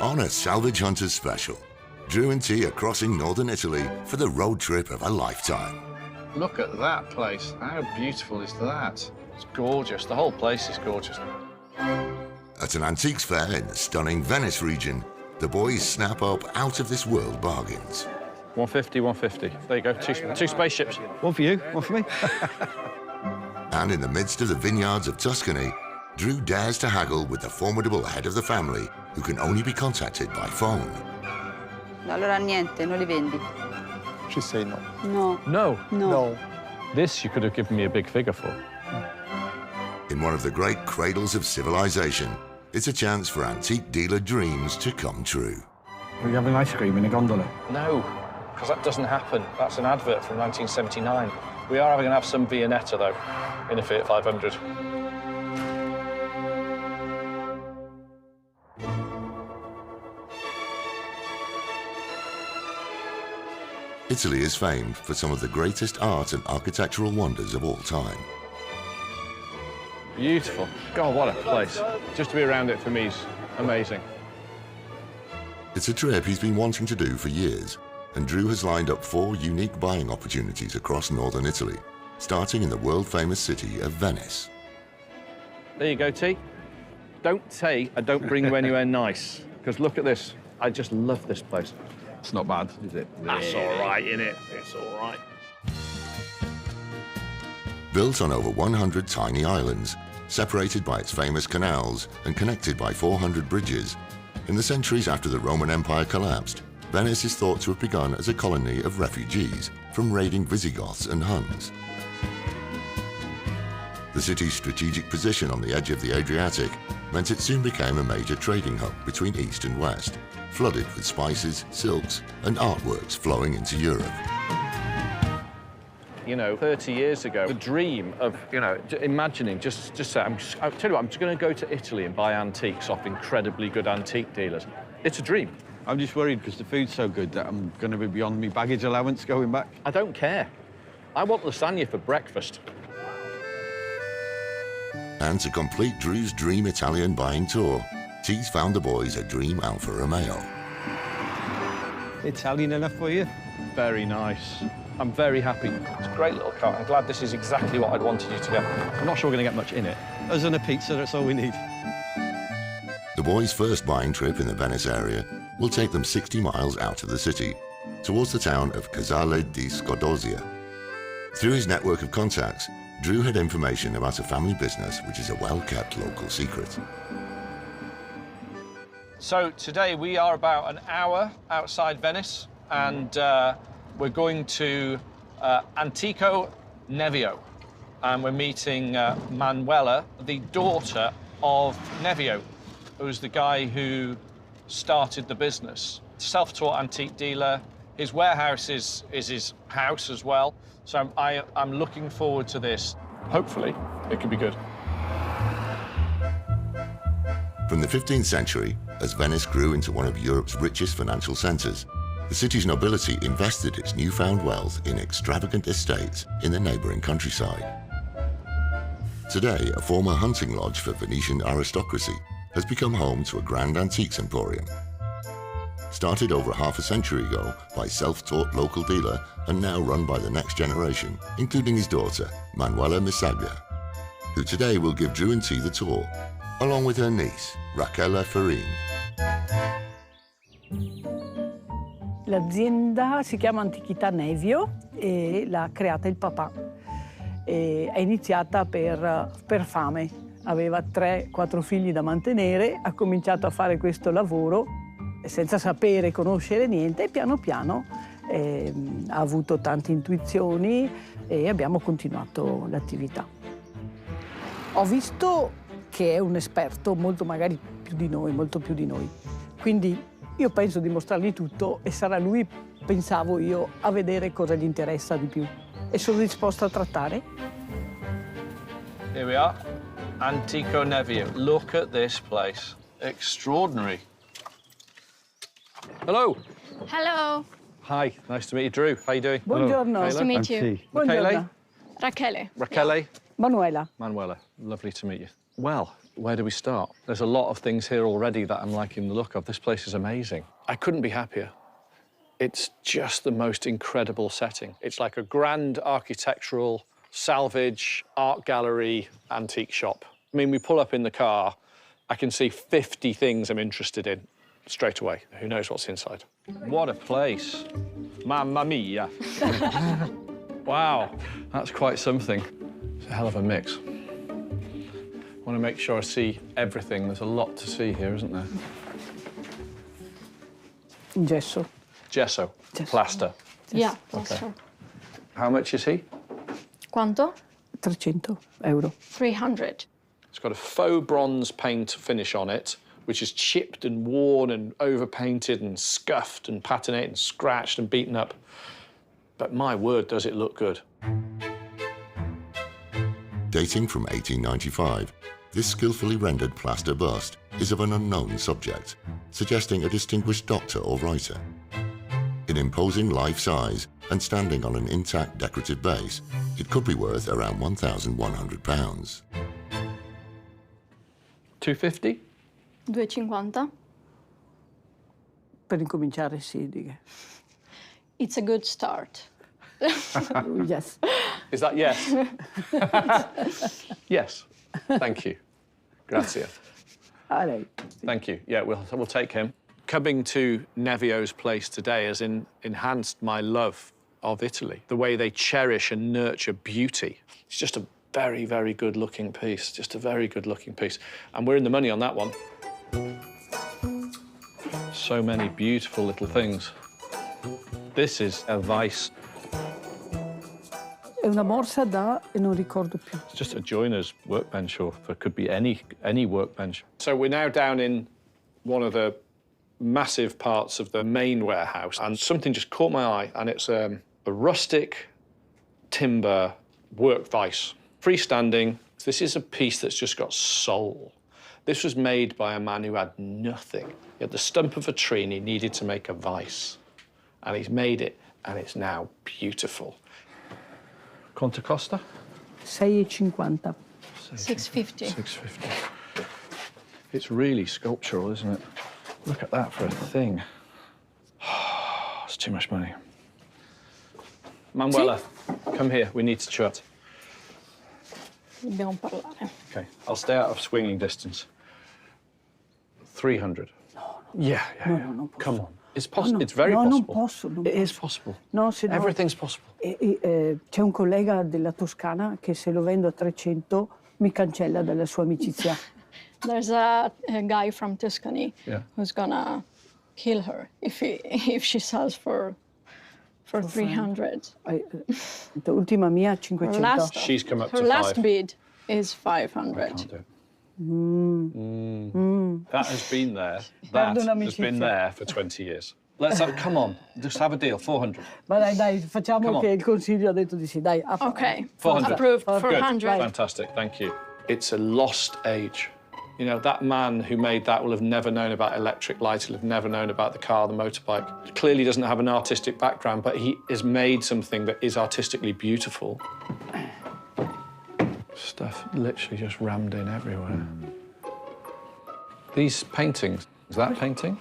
On a Salvage Hunters special, Drew and T are crossing northern Italy for the road trip of a lifetime. Look at that place. How beautiful is that? It's gorgeous. The whole place is gorgeous. At an antiques fair in the stunning Venice region, the boys snap up out-of-this-world bargains. 150, 150. There you go, two spaceships. One for you, one for me. And in the midst of the vineyards of Tuscany, Drew dares to haggle with the formidable head of the family, who can only be contacted by phone. Allora niente, non li vendi. She say no. No. No. No. This you could have given me a big figure for. In one of the great cradles of civilization, it's a chance for antique dealer dreams to come true. Are you having ice cream in a gondola? No, because that doesn't happen. That's an advert from 1979. We are going to have some Viennetta, though, in a Fiat 500. Italy is famed for some of the greatest art and architectural wonders of all time. Beautiful. God, what a place. Just to be around it for me is amazing. It's a trip he's been wanting to do for years, and Drew has lined up 4 unique buying opportunities across northern Italy, starting in the world-famous city of Venice. There you go, T. Don't say I don't bring you anywhere nice, because look at this. I just love this place. It's not bad, is it? That's all right, innit? It's all right. Built on over 100 tiny islands, separated by its famous canals and connected by 400 bridges, in the centuries after the Roman Empire collapsed, Venice is thought to have begun as a colony of refugees from raiding Visigoths and Huns. The city's strategic position on the edge of the Adriatic meant it soon became a major trading hub between East and West, flooded with spices, silks, and artworks flowing into Europe. You know, 30 years ago, the dream of, imagining, just say, I'll tell you what, I'm just going to go to Italy and buy antiques off incredibly good antique dealers. It's a dream. I'm just worried because the food's so good that I'm going to be beyond my baggage allowance going back. I don't care. I want lasagna for breakfast. And to complete Drew's dream Italian buying tour, T's found the boys a dream Alfa Romeo. Italian enough for you? Very nice. I'm very happy. It's a great little car. I'm glad this is exactly what I'd wanted you to get. I'm not sure we're going to get much in it. Us and a pizza, that's all we need. The boys' first buying trip in the Venice area will take them 60 miles out of the city, towards the town of Casale di Scodosia. Through his network of contacts, Drew had information about a family business which is a well-kept local secret. So today we are about an hour outside Venice, and we're going to Antico Nevio, and we're meeting Manuela, the daughter of Nevio, who's the guy who started the business. Self-taught antique dealer. His warehouse is his house as well. So I'm looking forward to this. Hopefully, it could be good. From the 15th century, as Venice grew into one of Europe's richest financial centres, the city's nobility invested its newfound wealth in extravagant estates in the neighbouring countryside. Today, a former hunting lodge for Venetian aristocracy has become home to a grand antiques emporium. Started over half a century ago by self-taught local dealer and now run by the next generation, including his daughter, Manuela Misaglia, who today will give Drew and T the tour, along with her niece, Rachele Farin. L'azienda si chiama Antichità Nevio e l'ha creata il papà. È iniziata per fame. Aveva 3-4 figli da mantenere, ha cominciato a fare questo lavoro senza sapere, conoscere niente, e piano piano ha avuto tante intuizioni e abbiamo continuato l'attività. Ho visto che è un esperto, molto magari più di noi, molto più di noi. Quindi io penso di mostrargli tutto e sarà lui, pensavo io, a vedere cosa gli interessa di più. E sono disposta a trattare. Here we are, Antico Nevio. Look at this place. Extraordinary. Hello. Hello. Hi, nice to meet you, Drew. How you doing? Buongiorno. Nice to meet you. Buongiorno. Rachele? Rachele. Manuela. Manuela, lovely to meet you. Well, Where do we start? There's a lot of things here already that I'm liking the look of. This place is amazing. I couldn't be happier. It's just the most incredible setting. It's like a grand architectural, salvage, art gallery, antique shop. I mean, we pull up in the car, I can see 50 things I'm interested in straight away. Who knows what's inside? What a place. Mamma mia. Wow, that's quite something. It's a hell of a mix. I want to make sure I see everything. There's a lot to see here, isn't there? Gesso. Gesso, plaster. Yeah, that's true. How much is he? Quanto? 300 euro. 300. It's got a faux bronze paint finish on it, which is chipped and worn and overpainted and scuffed and patinated and scratched and beaten up. But my word, does it look good. Dating from 1895, this skillfully rendered plaster bust is of an unknown subject, suggesting a distinguished doctor or writer. In imposing life size and standing on an intact decorative base, it could be worth around £1,100. 250? 250. Per incominciare, sì, dica. It's a good start. Yes. Is that yes? Yes. Thank you. Grazie. A lei. Thank you. Yeah, we'll take him. Coming to Nevio's place today has enhanced my love of Italy. The way they cherish and nurture beauty. It's just a very, very good-looking piece. Just a very good-looking piece. And we're in the money on that one. So many beautiful little things. This is a vice. È una borsa da e non ricordo più. It's just a joiner's workbench, or it could be any workbench. So we're now down in one of the massive parts of the main warehouse, and something just caught my eye, and it's a rustic timber work vise. Freestanding. This is a piece that's just got soul. This was made by a man who had nothing. He had the stump of a tree and he needed to make a vise. And he's made it, and it's now beautiful. Quanto costa? 6,50. 650. 650. It's really sculptural, isn't it? Look at that for a thing. It's too much money. Manuela, come here. We need to chat. Dobbiamo parlare. Okay, I'll stay out of swinging distance. 300. No. Yeah. No, Come on. It's possible. No, It's very no, possible. non posso. Non It is posso. possible. No, se no, Everything's possible. c'è un collega della Toscana che se lo vendo a 300 mi cancella dalla sua amicizia. There's a guy from Tuscany Yeah. who's gonna kill her if she sells for 300. L'ultima mia 500. Last, She's come up her to last 5. bid is I 500. can't do it. That has been there. That Perdo has un'amicizia. been there for 20 years. Let's have, come on, just have a deal. 400. Ma dai, facciamo Come on. che il consiglio ha detto di sì. Dai, Okay, 400. approved Good. 400. Fantastic, thank you. It's a lost age. You know, that man who made that will have never known about electric light, he'll have never known about the car, the motorbike. Clearly doesn't have an artistic background, but he has made something that is artistically beautiful. Stuff literally just rammed in everywhere. These paintings, is that painting?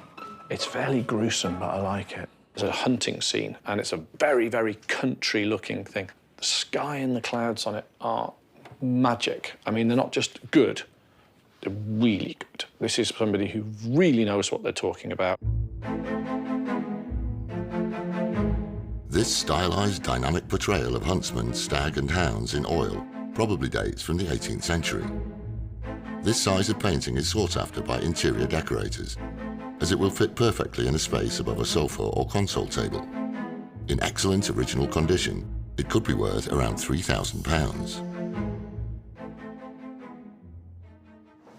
It's fairly gruesome, but I like it. There's a hunting scene, and it's a very, very country-looking thing. The sky and the clouds on it are magic. I mean, they're not just good, they're really good. This is somebody who really knows what they're talking about. This stylized, dynamic portrayal of huntsmen, stag and hounds in oil probably dates from the 18th century. This size of painting is sought after by interior decorators, as it will fit perfectly in a space above a sofa or console table. In excellent original condition, it could be worth around £3,000.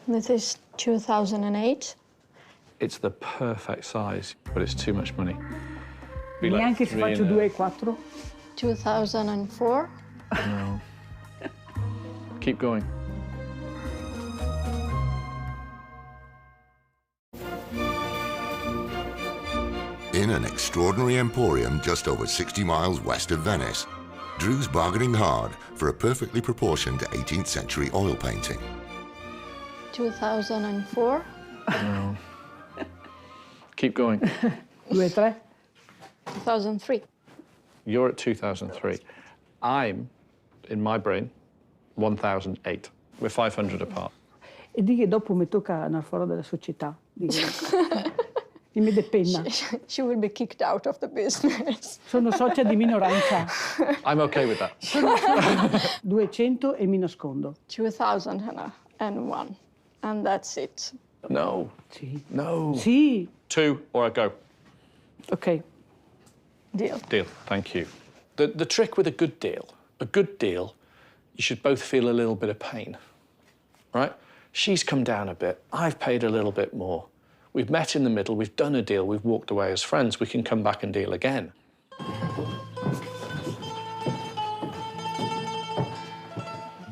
This is 2008. It's the perfect size, but it's too much money. Be like Neanche se 3 faccio and a- 2 e 4. 2004. No. Keep going. In an extraordinary emporium just over 60 miles west of Venice, Drew's bargaining hard for a perfectly proportioned 18th century oil painting. 2004. No. Keep going. 2 e 3? 2003. You're at 2003. I'm, in my brain, 1008. We're 500 apart. E di che dopo mi tocca andare fuori dalla società. Mi mette penna. She will be kicked out of the business. Sono socia di minoranza. I'm okay with that. 200 e mi nascondo. 2001. And that's it. No. Sì. No. Sì. 2 or I go. Ok. Deal. Deal. Thank you. The trick with a good deal, you should both feel a little bit of pain, right? She's come down a bit. I've paid a little bit more. We've met in the middle. We've done a deal. We've walked away as friends. We can come back and deal again.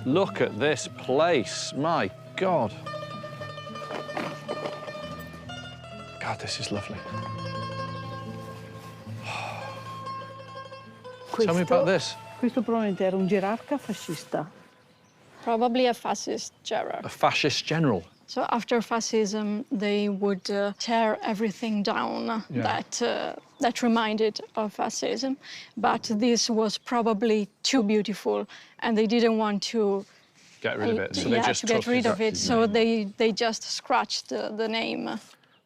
Look at this place. My God. God, this is lovely. Tell me about this. Questo probabilmente era un gerarca fascista. Probably a fascist general. A fascist general. So after fascism, they would tear everything down that reminded of fascism. But this was probably too beautiful, and they didn't want to Get rid of it. So they just to get took rid of it. his So name. they just scratched the name.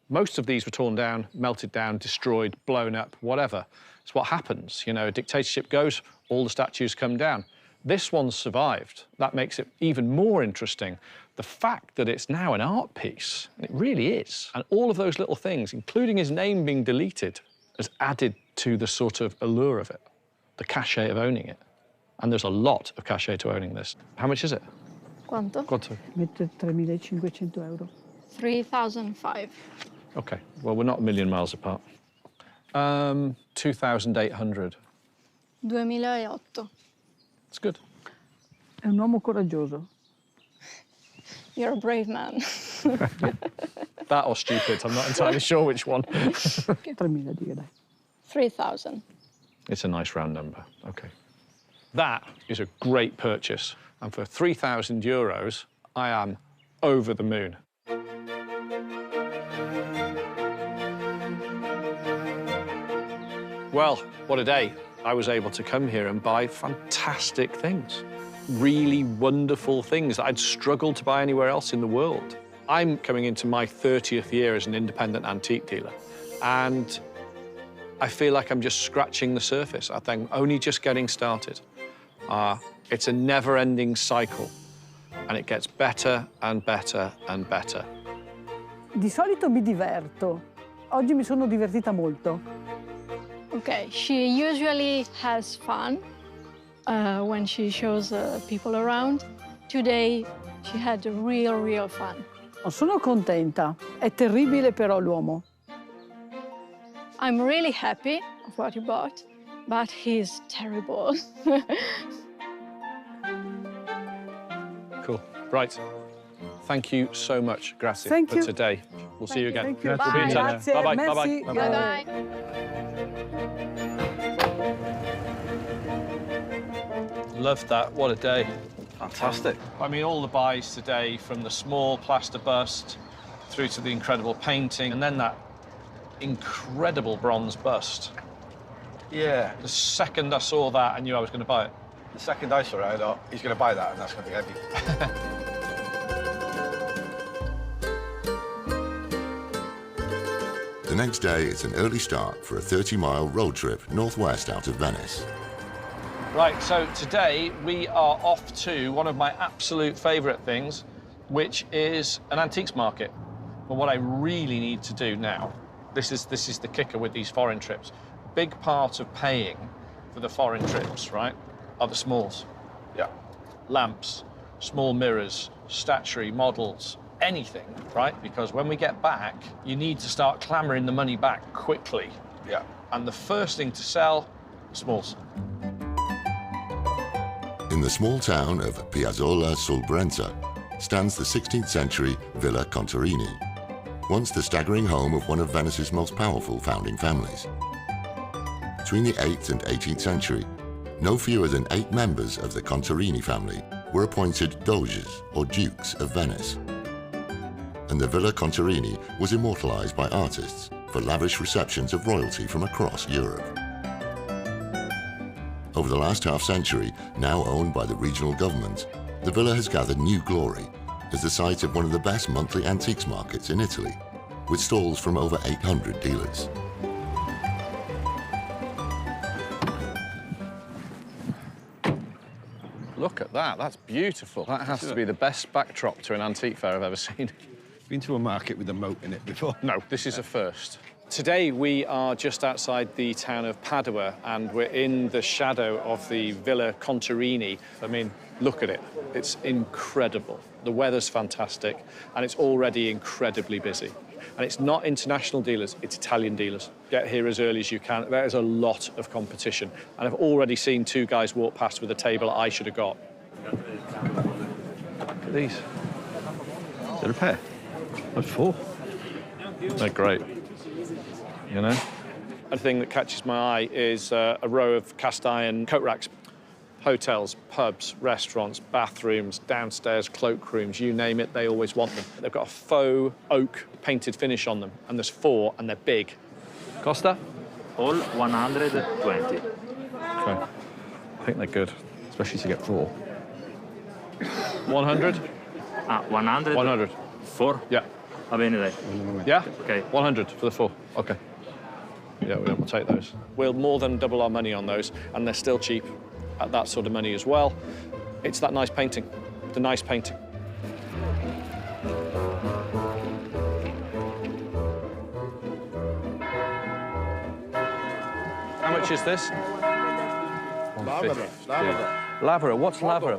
Most of these were torn down, melted down, destroyed, blown up, whatever. It's what happens. You know, a dictatorship goes, all the statues come down. This one survived. That makes it even more interesting. The fact that it's now an art piece, it really is. And all of those little things, including his name being deleted, has added to the sort of allure of it, the cachet of owning it. And there's a lot of cachet to owning this. How much is it? Quanto? Quanto? Mette 3.500 euro. 3,005. Okay, well, we're not a million miles apart. 2,800. 2008. It's good. È un uomo coraggioso. You're a brave man. That or stupid, I'm not entirely sure which one. 3.000 dica, dai. 3,000. It's a nice round number, okay. That is a great purchase. And for 3,000 euros, I am over the moon. Well, what a day. I was able to come here and buy fantastic things. Really wonderful things that I'd struggled to buy anywhere else in the world. I'm coming into my 30th year as an independent antique dealer, and I feel like I'm just scratching the surface. I think I'm only just getting started. It's a never-ending cycle, and it gets better and better and better. Di solito mi diverto. Oggi mi sono divertita molto. Okay, she usually has fun when she shows people around. Today, she had real fun. Sono contenta. È terribile però l'uomo. I'm really happy of what you bought, but he's terrible. Cool. Right. Thank you so much, Grazie, Thank for you. today. We'll see you again. Thank you. We'll be in touch. Grazie. Bye-bye. Merci. Bye-bye. Bye-bye. Love that. What a day. Fantastic. I mean, all the buys today, from the small plaster bust through to the incredible painting, and then that incredible bronze bust. Yeah. The second I saw that, I knew I was going to buy it. The second I saw it, I thought, he's going to buy that, and that's going to be heavy. The next day, it's an early start for a 30-mile road trip northwest out of Venice. Right, so today we are off to one of my absolute favourite things, which is an antiques market. But what I really need to do now, this is the kicker with these foreign trips. Big part of paying for the foreign trips, right, are the smalls. Yeah. Lamps, small mirrors, statuary, models, anything, right? Because when we get back, you need to start clamoring the money back quickly. Yeah. And the first thing to sell, smalls. In the small town of Piazzola sul Brenta stands the 16th century Villa Contarini, once the staggering home of one of Venice's most powerful founding families. Between the 8th and 18th century, no fewer than 8 members of the Contarini family were appointed doges or dukes of Venice. and the Villa Contarini was immortalized by artists for lavish receptions of royalty from across Europe. Over the last half-century, now owned by the regional government, the villa has gathered new glory as the site of one of the best monthly antiques markets in Italy, with stalls from over 800 dealers. Look at that, that's beautiful. That has to be the best backdrop to an antique fair I've ever seen. Been to a market with a moat in it before? No, this is a first. Today we are just outside the town of Padua and we're in the shadow of the Villa Contarini. I mean, look at it. It's incredible. The weather's fantastic and it's already incredibly busy. And it's not international dealers, it's Italian dealers. Get here as early as you can. There is a lot of competition. And I've already seen two guys walk past with a table that I should have got. Look at these. Is that a pair? That's 4. They're great. You know? A thing that catches my eye is a row of cast iron coat racks. Hotels, pubs, restaurants, bathrooms, downstairs cloakrooms, you name it, they always want them. They've got a faux oak painted finish on them, and there's 4, and they're big. Costa? All 120. Okay. I think they're good. Especially to get 4. 100? 100? 100. 4? Yeah. Va bene, dai. Yeah? Okay. 100 for the 4. Okay. Yeah, we'll take those. We'll more than double our money on those, and they're still cheap at that sort of money as well. It's that nice painting, the nice painting. How much is this? Lavera. What's Lavera?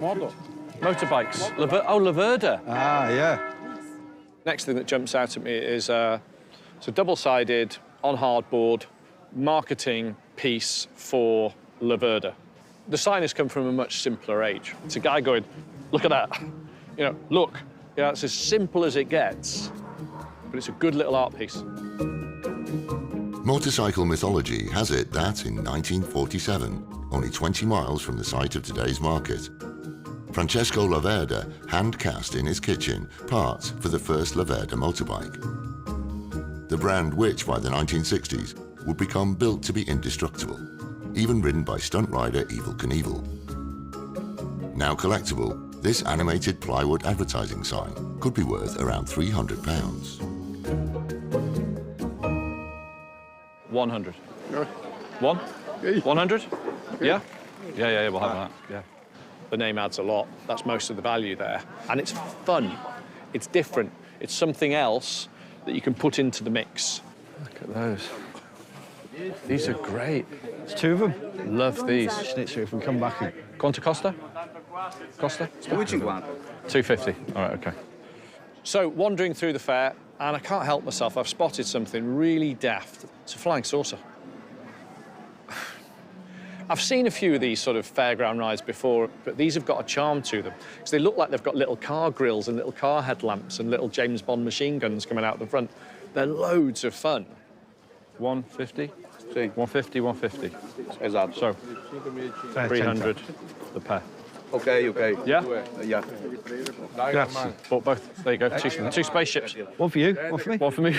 Motorbikes. Oh, Laverda. Ah, yeah. Next thing that jumps out at me is it's a double-sided, on hardboard, marketing piece for Laverda. The sign has come from a much simpler age. It's a guy going, look at that. You know, look. Yeah, it's as simple as it gets, but it's a good little art piece. Motorcycle mythology has it that in 1947, only 20 miles from the site of today's market, Francesco Laverda hand-cast in his kitchen parts for the first Laverda motorbike. The brand which, by the 1960s, would become built to be indestructible, even ridden by stunt rider Evel Knievel. Now collectible, this animated plywood advertising sign could be worth around £300. 100. 1? 100? Yeah? Yeah, we'll have that, yeah. The name adds a lot. That's most of the value there. And it's fun. It's different. It's something else that you can put into the mix. Look at those. These are great. There's 2 of them. Love these. Snitch, so if we come back and... Quanto costa? Costa? 250. All right, okay. So, wandering through the fair, and I can't help myself, I've spotted something really daft. It's a flying saucer. I've seen a few of these sort of fairground rides before, but these have got a charm to them, because they look like they've got little car grills and little car headlamps and little James Bond machine guns coming out the front. They're loads of fun. 150? 150, 150. Esatto. So, 300 the pair. Okay. Yeah? Yeah. Grazie. Bought both. There you go. Two spaceships. One for you, one for me. One for me. Do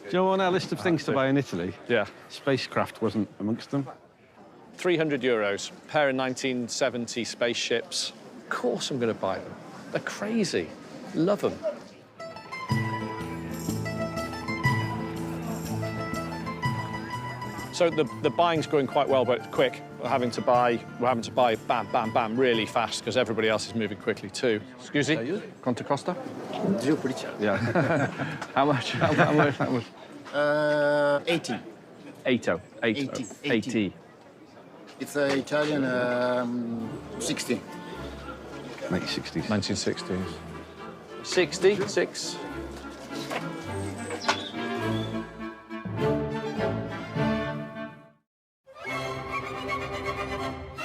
you know on our list of things to buy in Italy? Yeah. Spacecraft wasn't amongst them. €300. Pair of 1970 spaceships. Of course I'm going to buy them. They're crazy. Love them. So the buying's going quite well, but it's quick. We're having to buy bam, bam, bam, really fast because everybody else is moving quickly too. Excuse me? Quanto costa? Yeah. How much? How much? 80. 80. It's Italian 60. 1960s. 1960s. 66.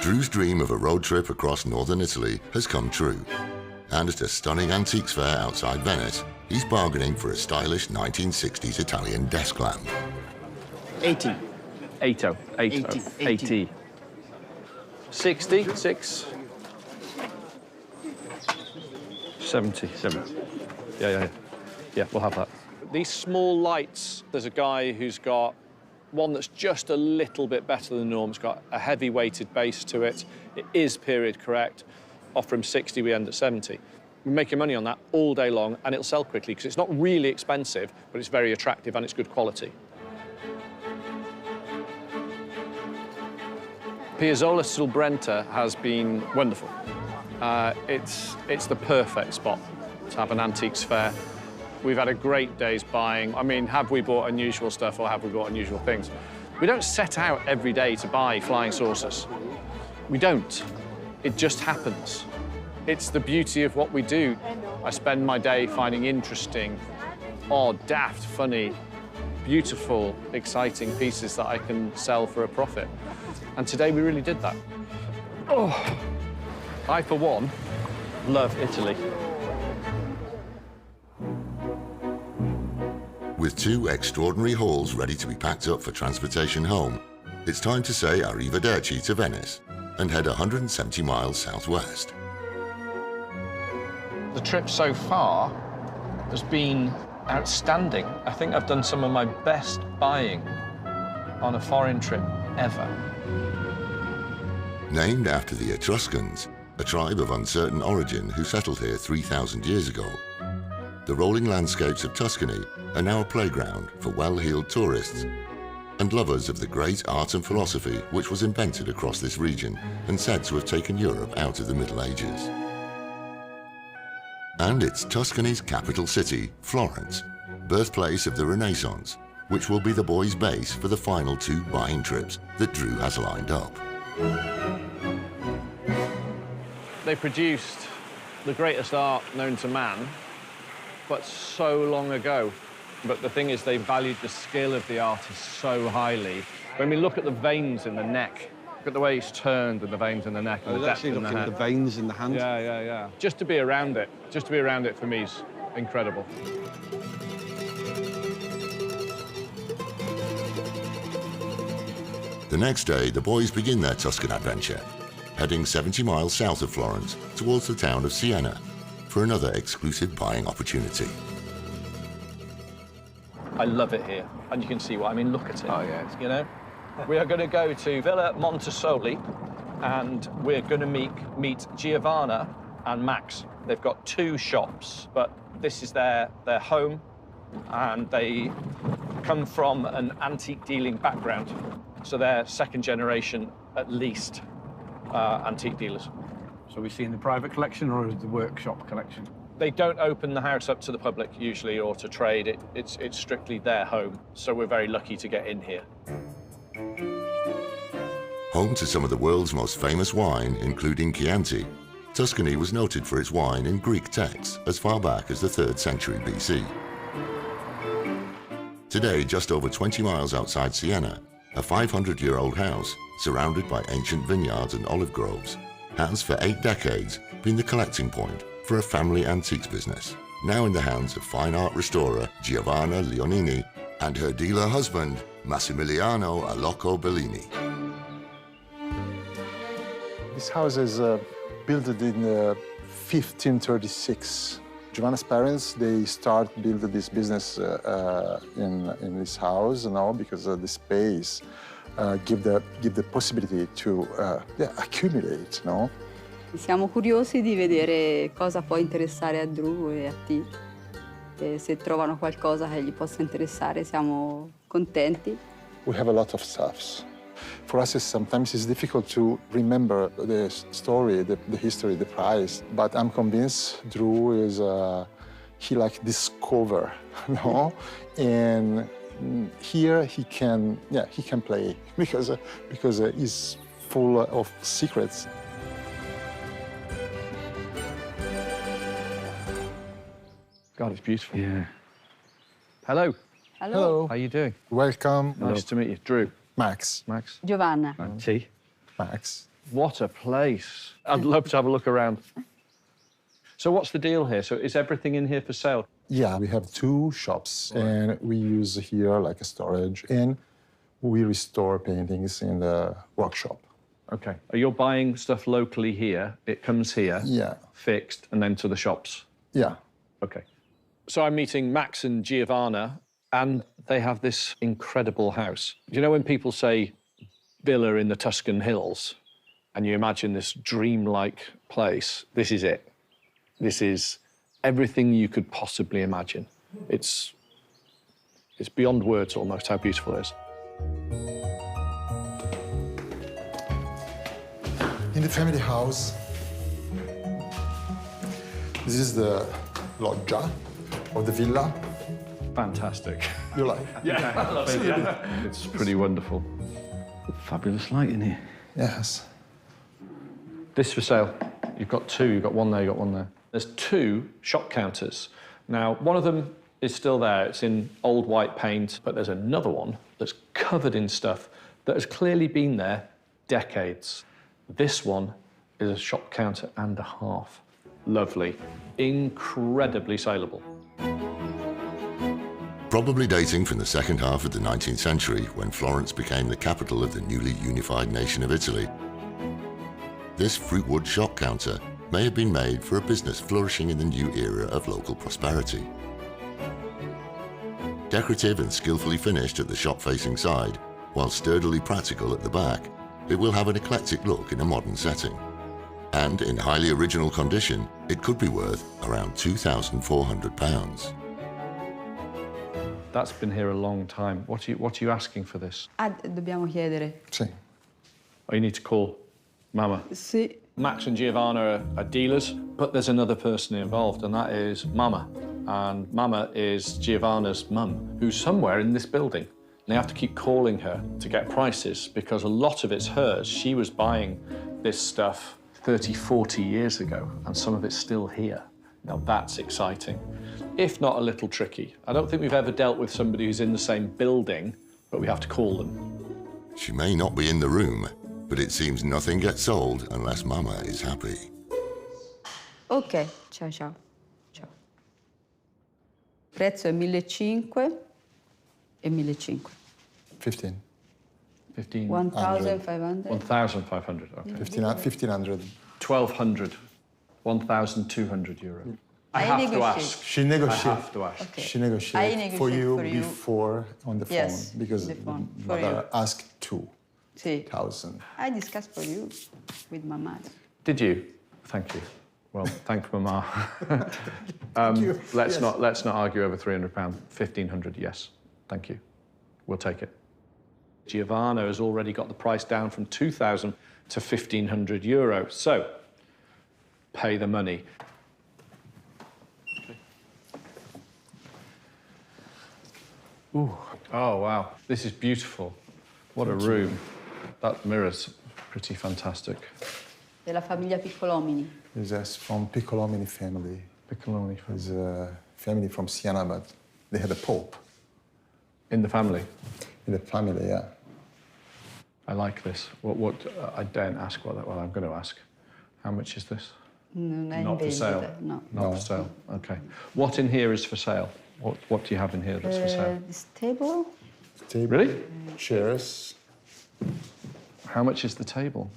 Drew's dream of a road trip across northern Italy has come true. And at a stunning antiques fair outside Venice, he's bargaining for a stylish 1960s Italian desk lamp. 80. 80. 66. 70. Yeah. Yeah, we'll have that. These small lights, there's a guy who's got one that's just a little bit better than norm. It's got a heavy weighted base to it. It is period correct. Offer him 60, we end at 70. We're making money on that all day long, and it'll sell quickly because it's not really expensive, but it's very attractive and it's good quality. Piazzolla sul Brenta has been wonderful. It's the perfect spot to have an antiques fair. We've had a great day's buying. I mean, have we bought unusual stuff or have we bought unusual things? We don't set out every day to buy flying saucers. We don't. It just happens. It's the beauty of what we do. I spend my day finding interesting, odd, daft, funny, beautiful, exciting pieces that I can sell for a profit. And today we really did that. Oh, I, for one, love Italy. With 2 extraordinary hauls ready to be packed up for transportation home, it's time to say arrivederci to Venice and head 170 miles southwest. The trip so far has been outstanding. I think I've done some of my best buying on a foreign trip ever. Named after the Etruscans, a tribe of uncertain origin who settled here 3,000 years ago, the rolling landscapes of Tuscany are now a playground for well-heeled tourists and lovers of the great art and philosophy which was invented across this region and said to have taken Europe out of the Middle Ages. And it's Tuscany's capital city, Florence, birthplace of the Renaissance, which will be the boys' base for the final 2 buying trips that Drew has lined up. They produced the greatest art known to man, but so long ago. But the thing is, they valued the skill of the artist so highly. When we look at the veins in the neck, look at the way he's turned and the veins in the neck and the depth in the head. The veins in the hand. Yeah. Just to be around it for me is incredible. The next day, the boys begin their Tuscan adventure, heading 70 miles south of Florence towards the town of Siena for another exclusive buying opportunity. I love it here, and you can see what I mean. Look at it. Oh, yeah. You know? We are going to go to Villa Montesoli, and we're going to meet Giovanna and Max. They've got 2 shops, but this is their home, and they come from an antique dealing background. So they're 2nd generation, at least, antique dealers. So we see in the private collection or is the workshop collection? They don't open the house up to the public usually or to trade. It's strictly their home. So we're very lucky to get in here. Home to some of the world's most famous wine, including Chianti, Tuscany was noted for its wine in Greek texts as far back as the 3rd century BC. Today, just over 20 miles outside Siena, a 500-year-old house surrounded by ancient vineyards and olive groves has for 8 decades been the collecting point for a family antiques business, now in the hands of fine art restorer Giovanna Leonini and her dealer husband, Massimiliano Alocco Bellini. This house is built in 1536. Giovanna's parents, they start build this business in this house, because the space give the possibility to accumulate, Siamo curiosi di vedere cosa può interessare a Drew e a T. E se trovano qualcosa che gli possa interessare, siamo contenti. We have a lot of stuffs. For us, sometimes it's difficult to remember the story, the history, the price. But I'm convinced Drew is he discover, and here he can play because he's full of secrets. God, it's beautiful. Yeah. Hello. Hello. How are you doing? Welcome. Nice to meet you. Drew. Max. Giovanna. T. Max. What a place. I'd love to have a look around. So what's the deal here? So is everything in here for sale? Yeah, we have 2 shops, and we use here like a storage, and we restore paintings in the workshop. Okay. You're buying stuff locally here. It comes here. Yeah. Fixed, and then to the shops. Yeah. Okay. So I'm meeting Max and Giovanna, and they have this incredible house. You know when people say villa in the Tuscan hills, and you imagine this dreamlike place? This is it. This is everything you could possibly imagine. It's beyond words almost how beautiful it is. In the family house, this is the loggia of the villa. Fantastic. You like? Yeah, I love it. Yeah. It's pretty wonderful. Fabulous light in here. Yes. This for sale. You've got two. You've got one there, you've got one there. There's two shop counters. Now, one of them is still there. It's in old white paint, but there's another one that's covered in stuff that has clearly been there decades. This one is a shop counter and a half. Lovely. Incredibly saleable. Probably dating from the second half of the 19th century, when Florence became the capital of the newly unified nation of Italy. This fruitwood shop counter may have been made for a business flourishing in the new era of local prosperity. Decorative and skillfully finished at the shop-facing side, while sturdily practical at the back, it will have an eclectic look in a modern setting. And in highly original condition, it could be worth around £2,400. That's been here a long time. What are you asking for this? Ah, dobbiamo chiedere. Sì. Oh, you need to call Mama. Sì. Max and Giovanna are dealers, but there's another person involved, and that is Mama. And Mama is Giovanna's mum, who's somewhere in this building. And they have to keep calling her to get prices because a lot of it's hers. She was buying this stuff 30, 40 years ago, and some of it's still here. Now that's exciting, if not a little tricky. I don't think we've ever dealt with somebody who's in the same building, but we have to call them. She may not be in the room, but it seems nothing gets sold unless Mama is happy. Ok, ciao ciao. Ciao. Prezzo è 1.500 e 1.500. 15. 15. 1.500. 1,500, okay. 1,500. 1,200. 1,200 euro. I I have to negotiate. ask. She I negotiates. have to ask. Okay. She I negotiates negotiate for you for you. before on the phone, Yes, because the phone, the for mother you. asked 2,000. Sì. I discussed for you with my mother. Did you? Thank you. Well, thank Mama. you. Let's Yes. not argue over £300. 1,500, yes. Thank you. We'll take it. Giovanna has already got the price down from 2,000 to 1,500 euro. So, pay the money. Ooh. Oh, wow. This is beautiful. What a room. That mirror's pretty fantastic. Della famiglia Piccolomini. This is from Piccolomini family. Piccolomini. It's a family from Siena, but they had a pope In the family. in the family, yeah. I like this. What I daren't ask what that. Well, I'm going to ask. How much is this? Non è in Not for sale. vendita, no. Not No. for sale. Okay. What in here is for sale? What do you have in here that's for sale? This table, Table, Really? chairs. How much is the table?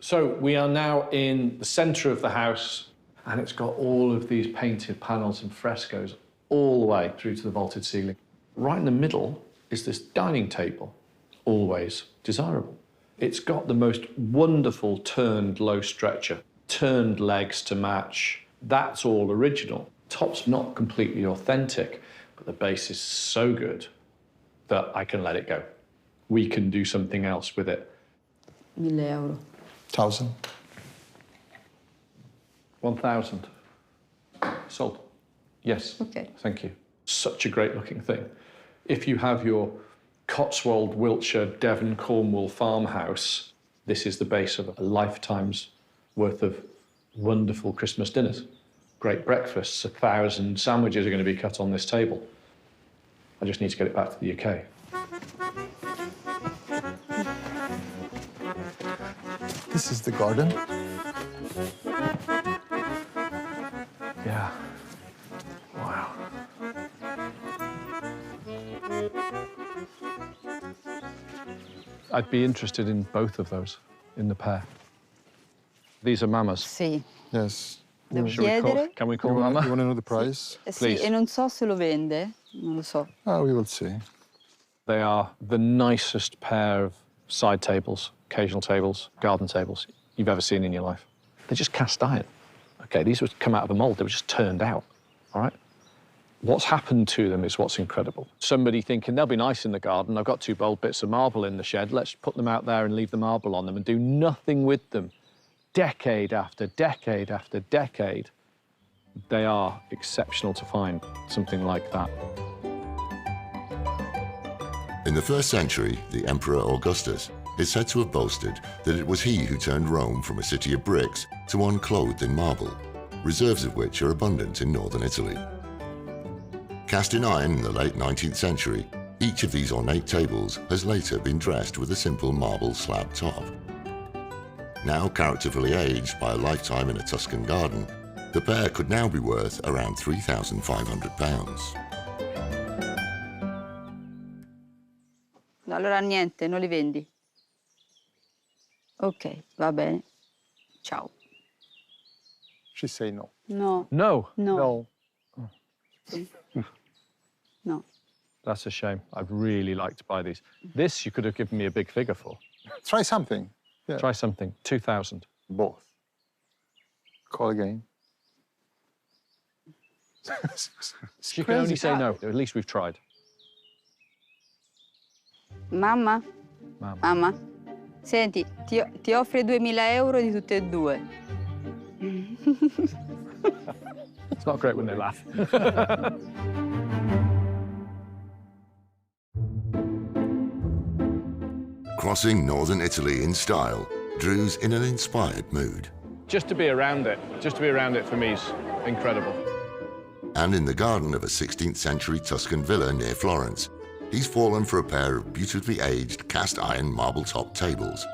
So we are now in the centre of the house, and it's got all of these painted panels and frescoes all the way through to the vaulted ceiling. Right in the middle is this dining table, always desirable. It's got the most wonderful turned low stretcher, turned legs to match. That's all original. Top's not completely authentic, but the base is so good that I can let it go. We can do something else with it. 1.000 euro. 1,000. 1,000. Sold. Yes. Okay. Thank you. Such a great looking thing. If you have your Cotswold, Wiltshire, Devon, Cornwall farmhouse, this is the base of a lifetime's worth of wonderful Christmas dinners. Great breakfasts, 1,000 sandwiches are going to be cut on this table. I just need to get it back to the UK. This is the garden. Yeah. Wow. I'd be interested in both of those, in the pair. These are Mama's. Sì. Yes. Devo Should we chiedere. Can we call You want Mama? to know the price? Sì, Please. e non so se lo vende, non lo so. We will see. They are the nicest pair of side tables, occasional tables, garden tables you've ever seen in your life. They're just cast iron. Okay, these would come out of a mold. They were just turned out, all right? What's happened to them is what's incredible. Somebody thinking, they'll be nice in the garden. I've got 2 bold bits of marble in the shed. Let's put them out there and leave the marble on them and do nothing with them. Decade after decade after decade, they are exceptional to find something like that. In the 1st century, the Emperor Augustus is said to have boasted that it was he who turned Rome from a city of bricks to one clothed in marble, reserves of which are abundant in northern Italy. Cast in iron in the late 19th century, each of these ornate tables has later been dressed with a simple marble slab top. Now characterfully aged by a lifetime in a Tuscan garden, the pair could now be worth around £3,500. No, allora niente, non li vendi. Ok, va bene. Ciao. She say no. No. No. No. No. Sì. No. That's a shame. I'd really like to buy these. This you could have given me a big figure for. Try something. Yeah. Try something. 2,000. Both. Call again. She can only say no. At least we've tried. Mamma? Mamma. Mamma? Senti, ti offre 2.000 euro di tutte e due. It's not great when they laugh. Crossing northern Italy in style, Drew's in an inspired mood. Just to be around it for me is incredible. And in the garden of a 16th century Tuscan villa near Florence, he's fallen for a pair of beautifully aged cast iron marble top tables.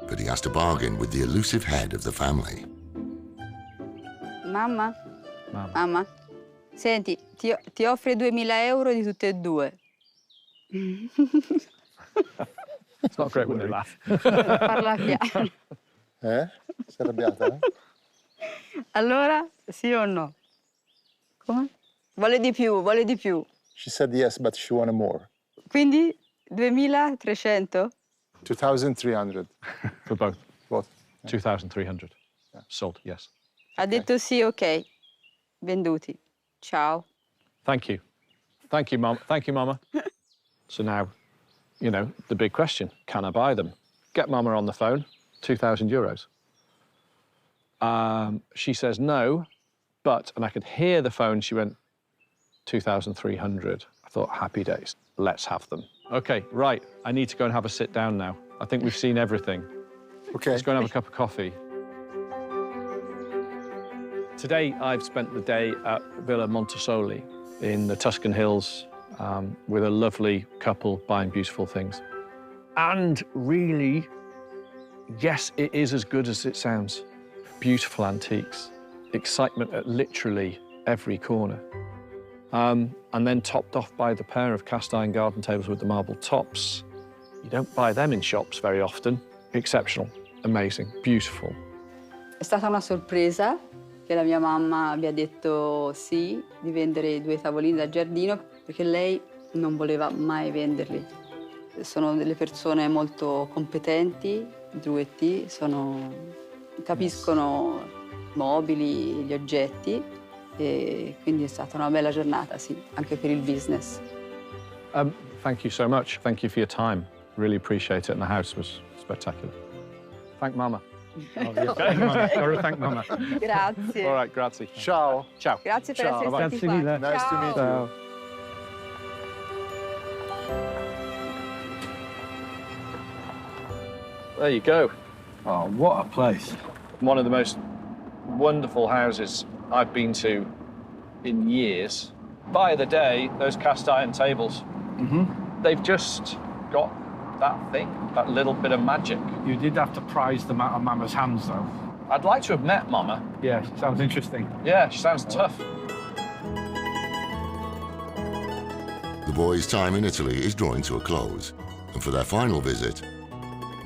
But he has to bargain with the elusive head of the family. Mamma? Mamma. Mamma? Senti, ti offre 2.000 euro di tutte e due. It's not great when they laugh. Parla piano. Sei arrabbiata? Allora, sì o no? Come? Vuole di più, vuole di più. She said yes, but she wanted more. Quindi 2.300? 2,300. For both. Both. 2,300. Sold, yes. Ha detto sì, ok. Venduti. Ciao. Thank you. Thank you, Mum. Thank you, Mama. So now, you know, the big question, can I buy them? Get Mama on the phone, 2,000 euros. She says no, but, and I could hear the phone, she went, 2,300. I thought, happy days, let's have them. Okay, right, I need to go and have a sit down now. I think we've seen everything. Okay. Let's go and have a cup of coffee. Today, I've spent the day at Villa Montesoli in the Tuscan hills with a lovely couple buying beautiful things. And really, yes, it is as good as it sounds. Beautiful antiques, excitement at literally every corner. And then topped off by the pair of cast iron garden tables with the marble tops. You don't buy them in shops very often. Exceptional, amazing, beautiful. È stata una sorpresa che la mia mamma abbia detto sì di vendere i 2 tavolini da giardino, perché lei non voleva mai venderli. Sono delle persone molto competenti, Drew e T, capiscono i mobili, gli oggetti, e quindi è stata una bella giornata, sì, anche per il business. Thank you so much. Thank you for your time. Really appreciate it, and the house was spectacular. Thank Mama. Thank Mama. Grazie. All right, grazie. Ciao. Ciao. Grazie per essere Bye-bye. stati qua. Nice to meet Ciao. you. There you go. Oh, what a place. One of the most wonderful houses I've been to in years. By the day, those cast iron tables, they've just got that thing, that little bit of magic. You did have to prize them out of Mama's hands, though. I'd like to have met Mama. Yeah, sounds interesting. Yeah, she sounds tough. The boys' time in Italy is drawing to a close, and for their final visit,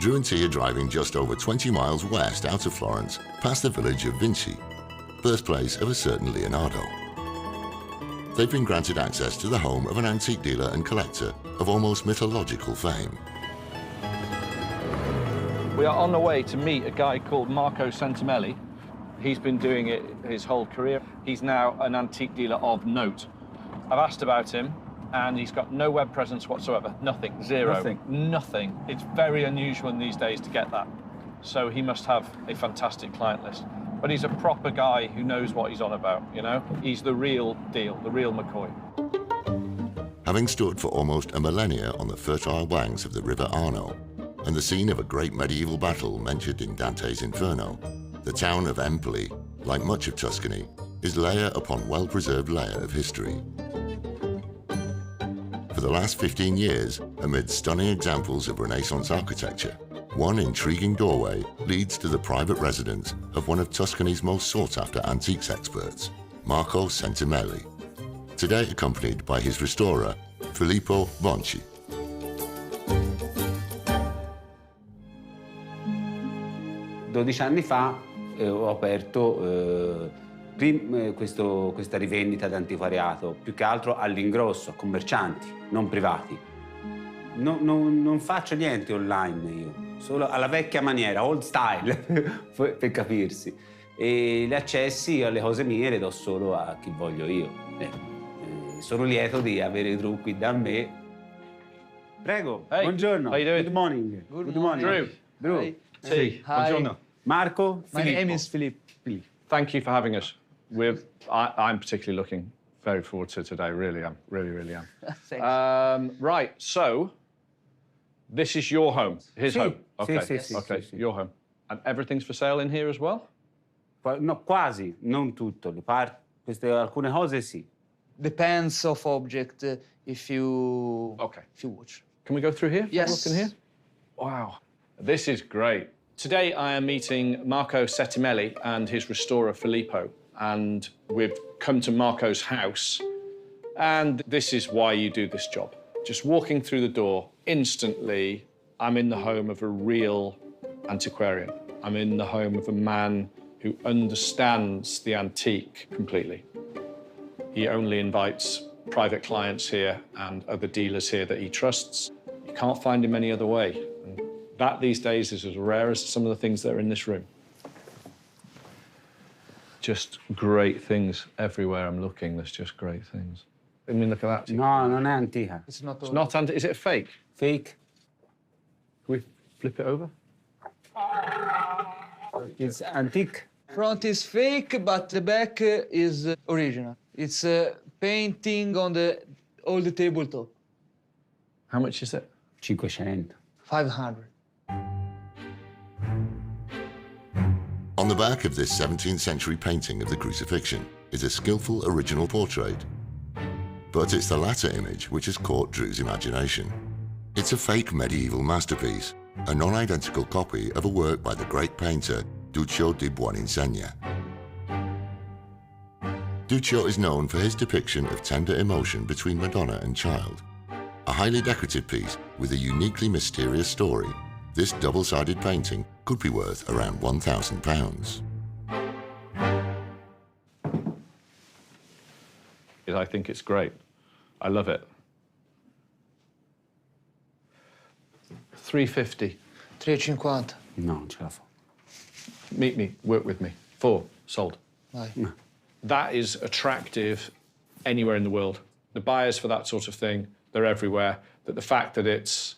Drew and T are driving just over 20 miles west out of Florence, past the village of Vinci. birthplace of a certain Leonardo. They've been granted access to the home of an antique dealer and collector of almost mythological fame. We are on the way to meet a guy called Marco Sentimelli. He's been doing it his whole career. He's now an antique dealer of note. I've asked about him, and he's got no web presence whatsoever. Nothing, zero. Nothing. It's very unusual in these days to get that. So he must have a fantastic client list. But he's a proper guy who knows what he's on about, you know? He's the real deal, the real McCoy. Having stood for almost a millennia on the fertile banks of the River Arno, and the scene of a great medieval battle mentioned in Dante's Inferno, the town of Empoli, like much of Tuscany, is layer upon well-preserved layer of history. For the last 15 years, amid stunning examples of Renaissance architecture, one intriguing doorway leads to the private residence of one of Tuscany's most sought-after antiques experts, Marco Sentimelli, today accompanied by his restorer, Filippo Bonci. Anni fa ho aperto questa rivendita d'antiquariato, più che altro all'ingrosso, a commercianti, non privati. Non faccio niente online io, solo alla vecchia maniera, old style, per capirsi. E gli accessi alle cose mie le do solo a chi voglio io. Sono lieto di avere i trucchi da me. Prego, hey, buongiorno. How you doing? Good morning. Good morning. Drew. Hi. Hey, buongiorno. Marco. My name is Philippe. Thank you for having us. I'm particularly looking very forward to today, really am. Really am. Thanks. Right, so this is your home, his Sì, home. Okay, sì, okay, sì. your home. And everything's for sale in here as well? No, quasi, non tutto. Alcune cose sì. Depends of object if you watch. Can we go through here? Yes. Look in here? Wow, this is great. Today I am meeting Marco Sentimelli and his restorer Filippo, and we've come to Marco's house, and this is why you do this job. Just walking through the door, instantly I'm in the home of a real antiquarian. I'm in the home of a man who understands the antique completely. He only invites private clients here and other dealers here that he trusts. You can't find him any other way. And that these days is as rare as some of the things that are in this room. Just great things everywhere I'm looking. There's just great things. I mean, look at that. No, non è antica. It's not. It's not antique. Is it a fake? Fake. Can we flip it over? It's antique. Front is fake, but the back is original. It's painting on the old tabletop. How much is it? 500. 500. On the back of this 17th century painting of the crucifixion is a skillful original portrait. But it's the latter image which has caught Drew's imagination. It's a fake medieval masterpiece, a non-identical copy of a work by the great painter Duccio di Buoninsegna. Duccio is known for his depiction of tender emotion between Madonna and child. A highly decorative piece with a uniquely mysterious story, this double-sided painting could be worth around £1,000. I think it's great. I love it. 350. 350. No, non ce la fa. Meet me, work with me. 4, sold. Vai. That is attractive anywhere in the world. The buyers for that sort of thing, they're everywhere. But the fact that it's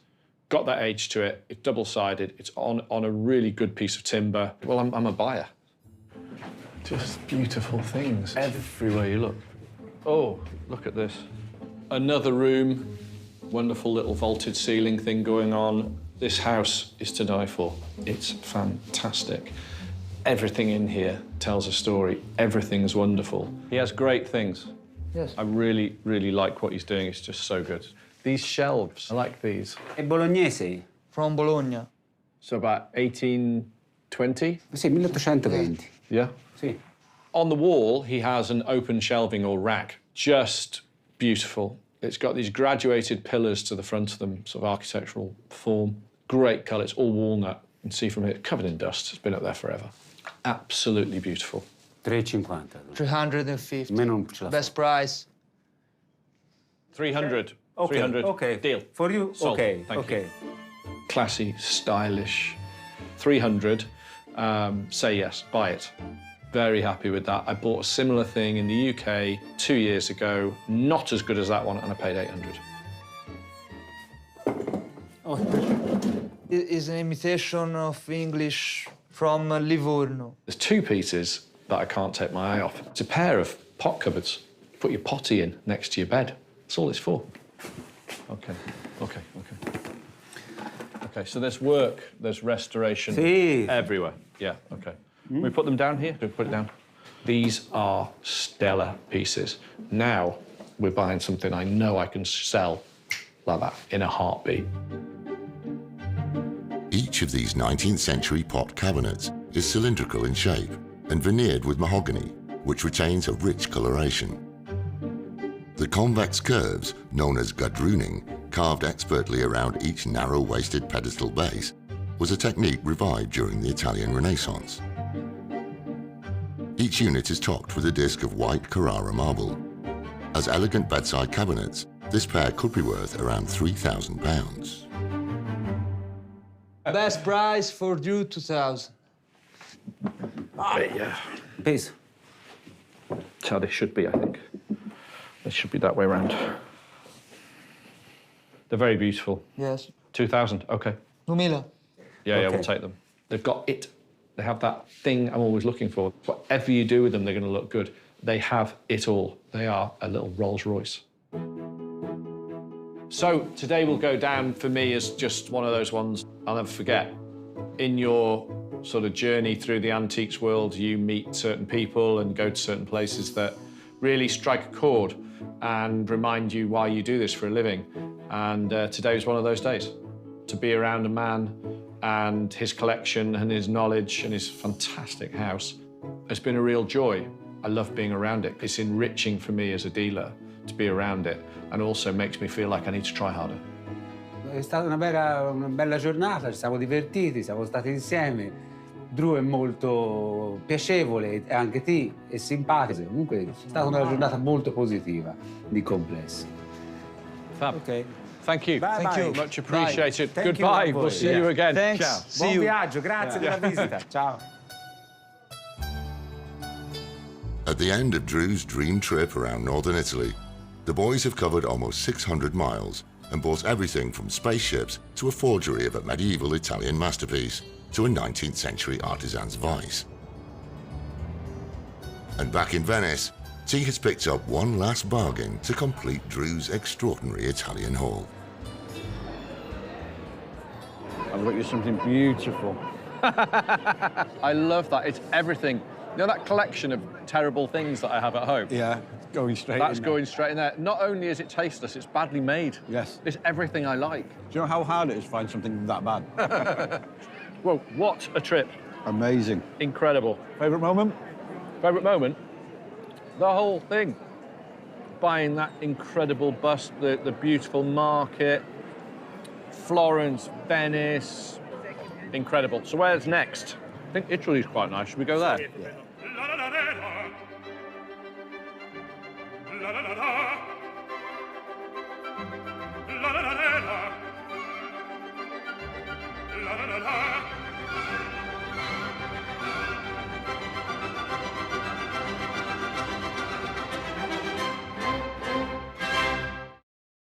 got that age to it, it's double-sided, it's on a really good piece of timber. Well, I'm a buyer. Just beautiful things everywhere you look. Oh, look at this. Another room, wonderful little vaulted ceiling thing going on. This house is to die for. It's fantastic. Everything in here tells a story. Everything's wonderful. He has great things. Yes. I really, really like what he's doing. It's just so good. These shelves, I like these. È bolognese? From Bologna. So about 1820? Sì, 1820. Yeah. Sì. On the wall, he has an open shelving or rack. Just beautiful. It's got these graduated pillars to the front of them, sort of architectural form. Great colour. It's all walnut. You can see from here, covered in dust. It's been up there forever. Absolutely beautiful. 350. 350. Meno non ce la Best faccio. price. 300. Okay, 300. okay. Deal. For you? Sold. Okay, Thank okay. you. Classy, stylish. 300. Say yes, buy it. Very happy with that. I bought a similar thing in the UK 2 years ago. Not as good as that one, and I paid 800. It is an imitation of English from Livorno. There's two pieces that I can't take my eye off. It's a pair of pot cupboards. Put your potty in next to your bed. That's all it's for. Okay. Okay, so there's work, there's restoration everywhere. Yeah, okay. We put them down here? Do we put it down? These are stellar pieces. Now we're buying something I know I can sell like that in a heartbeat. Each of these 19th century pot cabinets is cylindrical in shape and veneered with mahogany, which retains a rich coloration. The convex curves, known as gadrooning, carved expertly around each narrow-waisted pedestal base, was a technique revived during the Italian Renaissance. Each unit is topped with a disc of white Carrara marble. As elegant bedside cabinets, this pair could be worth around £3,000. Best price for you, 2000. Yeah. Peace. That's how they should be, I think. They should be that way around. They're very beautiful. Yes. 2,000, okay. 2000. Yeah, we'll take them. They've got it. They have that thing I'm always looking for. Whatever you do with them, they're going to look good. They have it all. They are a little Rolls Royce. So today will go down for me as just one of those ones I'll never forget. In your sort of journey through the antiques world, you meet certain people and go to certain places that really strike a chord and remind you why you do this for a living. And today was one of those days. To be around a man and his collection and his knowledge and his fantastic house, it's been a real joy. I love being around it. It's enriching for me as a dealer to be around it, and also makes me feel like I need to try harder. È stata una bella giornata, ci siamo divertiti, siamo stati insieme. Drew è molto piacevole, e anche te è simpatico. Comunque è stata una giornata molto positiva di complesso. Fab. Ok. Thank you. Bye, Thank bye. you. Much appreciated. Thank you. Goodbye. Thank you. We'll see you again. Thanks. Ciao. See Buon you. viaggio, grazie della visita. Ciao. At the end of Drew's dream trip around northern Italy, the boys have covered almost 600 miles and bought everything from spaceships to a forgery of a medieval Italian masterpiece to a 19th century artisan's vice. And back in Venice, T has picked up one last bargain to complete Drew's extraordinary Italian haul. I've got you something beautiful. I love that. It's everything. You know that collection of terrible things that I have at home? Yeah, going straight That's in going straight in there. Not only is it tasteless, it's badly made. Yes. It's everything I like. Do you know how hard it is to find something that bad? Whoa, what a trip. Amazing. Incredible. Favourite moment? Favourite moment? The whole thing. Buying that incredible bust, the beautiful market, Florence, Venice. Incredible. So where's next? I think Italy's quite nice. Should we go there? Yeah. La